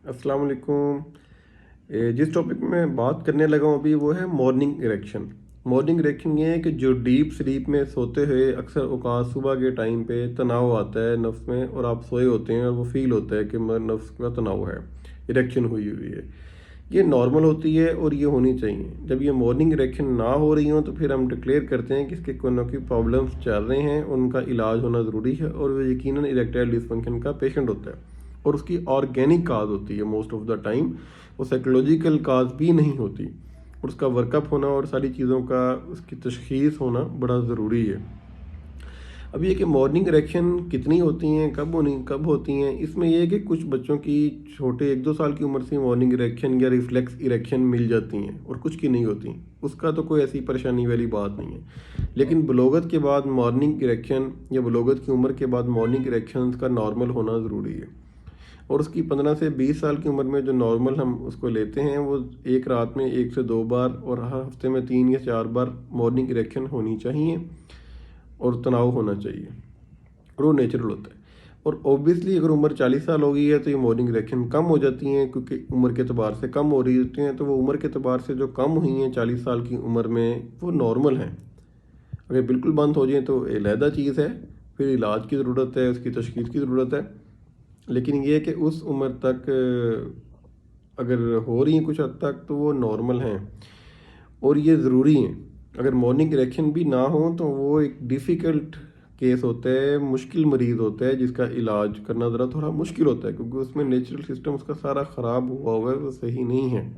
السلام علیکم۔ جس ٹاپک میں بات کرنے لگا ہوں ابھی وہ ہے مارننگ اریکشن۔ مارننگ اریکشن یہ ہے کہ جو ڈیپ سلیپ میں سوتے ہوئے اکثر اوقات صبح کے ٹائم پہ تناؤ آتا ہے نفس میں، اور آپ سوئے ہوتے ہیں اور وہ فیل ہوتا ہے کہ نفس کا تناؤ ہے، اریکشن ہوئی ہوئی ہے۔ یہ نارمل ہوتی ہے اور یہ ہونی چاہیے۔ جب یہ مارننگ اریکشن نہ ہو رہی ہوں تو پھر ہم ڈکلیئر کرتے ہیں کہ اس کے کوئی نہ کوئی پرابلمس چل رہے ہیں، ان کا علاج ہونا ضروری ہے، اور وہ یقیناً اریکٹائل ڈسفنکشن کا پیشنٹ ہوتا ہے، اور اس کی آرگینک کاز ہوتی ہے موسٹ آف دا ٹائم، وہ سائیکولوجیکل کاز بھی نہیں ہوتی، اور اس کا ورک اپ ہونا اور ساری چیزوں کا اس کی تشخیص ہونا بڑا ضروری ہے۔ اب یہ کہ مارننگ اریکشن کتنی ہوتی ہیں، کب ہوتی ہیں، اس میں یہ ہے کہ کچھ بچوں کی چھوٹے 1-2 سال کی عمر سے مارننگ اریکشن یا ریفلیکس اریکشن مل جاتی ہیں، اور کچھ کی نہیں ہوتی، اس کا تو کوئی ایسی پریشانی والی بات نہیں ہے۔ لیکن بلوغت کے بعد مارننگ اریکشن یا بلوغت کی عمر کے بعد مارننگ اریکشن کا نارمل ہونا ضروری ہے، اور اس کی 15 سے 20 سال کی عمر میں جو نارمل ہم اس کو لیتے ہیں وہ ایک رات میں 1 سے 2 بار اور ہر ہفتے میں 3 یا 4 بار مارننگ اریکشن ہونی چاہیے، اور تناؤ ہونا چاہیے، اور وہ نیچرل ہوتا ہے۔ اور اوبیسلی اگر عمر 40 سال ہو گئی ہے تو یہ مارننگ اریکشن کم ہو جاتی ہیں، کیونکہ عمر کے اعتبار سے کم ہو رہی ہوتی ہیں، تو وہ عمر کے اعتبار سے جو کم ہوئی ہیں 40 سال کی عمر میں وہ نارمل ہیں۔ اگر بالکل بند ہو جائیں تو علیحدہ چیز ہے، پھر علاج کی ضرورت ہے، اس کی تشخیص کی ضرورت ہے۔ لیکن یہ کہ اس عمر تک اگر ہو رہی ہیں کچھ حد تک تو وہ نارمل ہیں، اور یہ ضروری ہیں۔ اگر مارننگ اریکشن بھی نہ ہوں تو وہ ایک ڈیفیکلٹ کیس ہوتا ہے، مشکل مریض ہوتا ہے، جس کا علاج کرنا ذرا تھوڑا مشکل ہوتا ہے، کیونکہ اس میں نیچرل سسٹم اس کا سارا خراب ہوا ہے، وہ صحیح نہیں ہے۔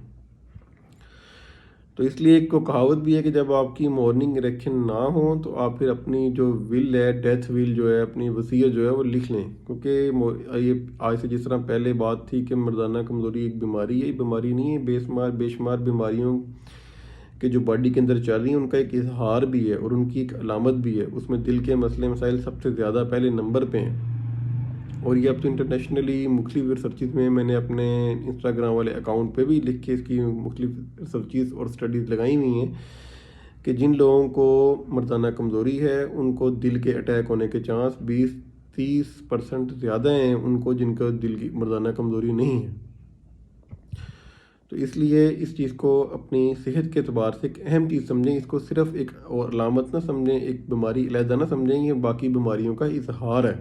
تو اس لیے ایک کو کہاوت بھی ہے کہ جب آپ کی مارننگ اریکشن نہ ہو تو آپ پھر اپنی جو ول ہے، ڈیتھ ول جو ہے، اپنی وصیت جو ہے وہ لکھ لیں، کیونکہ یہ آج سے جس طرح پہلے بات تھی کہ مردانہ کمزوری ایک بیماری ہے، یہ بیماری نہیں ہے، بے شمار بیماریوں کہ جو باڈی کے اندر چل رہی ہیں ان کا ایک اظہار بھی ہے اور ان کی ایک علامت بھی ہے، اس میں دل کے مسئلے مسائل سب سے زیادہ پہلے نمبر پہ ہیں۔ اور یہ اب تو انٹرنیشنلی مختلف ریسرچز میں نے اپنے انسٹاگرام والے اکاؤنٹ پہ بھی لکھ کے اس کی مختلف ریسرچز اور اسٹڈیز لگائی ہوئی ہیں کہ جن لوگوں کو مردانہ کمزوری ہے ان کو دل کے اٹیک ہونے کے چانس 20-30% زیادہ ہیں ان کو جن کا دل کی مردانہ کمزوری نہیں ہے۔ تو اس لیے اس چیز کو اپنی صحت کے اعتبار سے ایک اہم چیز سمجھیں، اس کو صرف ایک اور علامت نہ سمجھیں، ایک بیماری علیحدہ نہ سمجھیں، یہ باقی بیماریوں کا اظہار ہے۔